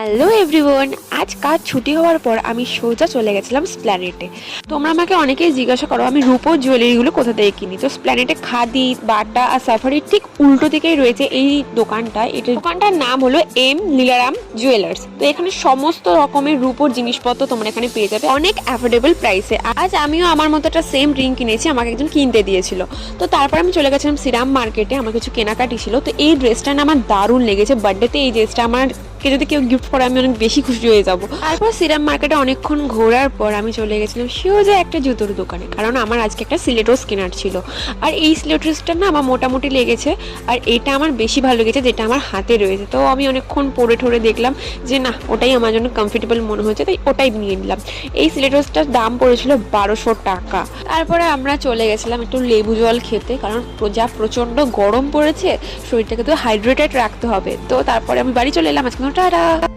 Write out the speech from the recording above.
Hello everyone, আজ কাজ ছুটি হওয়ার পর আমি সোজা চলে গেছিলাম স্প্ল্যানেটে। তোমরা আমাকে অনেকেই জিজ্ঞাসা করো আমি রূপোর জুয়েলারিগুলো কোথা থেকে কিনি। তো স্প্ল্যানেটে খাদি, বাটা আর সাফারির ঠিক উল্টো দিকেই রয়েছে এই দোকানটা। দোকানটার নাম হলো এম লীলারাম জুয়েলার্স। তো এখানে সমস্ত রকমের রূপোর জিনিসপত্র তোমরা এখানে পেয়ে যাবে অনেক অ্যাফোর্ডেবল প্রাইসে। আজ আমিও আমার মতো একটা সেম রিং কিনেছি, আমাকে একজন কিনতে দিয়েছিল। তো তারপর আমি চলে গেছিলাম শ্রীরাম মার্কেটে, আমার কিছু কেনাকাটি ছিল। তো এই ড্রেসটা না আমার দারুণ লেগেছে, বার্থডেতে এই ড্রেসটা আমার যদি কেউ গিফট করে আমি অনেক বেশি খুশি হয়ে যাব। তারপর সিরাম মার্কেটে অনেকক্ষণ ঘোরার পর আমি চলে গেছিলাম সোজা একটা জুতোর দোকানে, কারণ আমার আজকে একটা সিলেটস কেনার ছিল। আর এই সিলেটসটা না আমার মোটামুটি লেগেছে, আর এটা আমার বেশি ভালো লেগেছে যেটা আমার হাতে রয়েছে। তো আমি অনেকক্ষণ পরে ঠরে দেখলাম যে না, ওটাই আমার জন্য কমফর্টেবল মনে হচ্ছে, তাই ওটাই নিয়ে নিলাম। এই সিলেটসটার দাম পড়েছিল 1200 টাকা। তারপরে আমরা চলে গেছিলাম একটু লেবু জল খেতে, কারণ যা প্রচণ্ড গরম পড়েছে, শরীরটাকে তো হাইড্রেটেড রাখতে হবে। তো তারপরে আমি বাড়ি চলে এলাম। আজকে টাটা।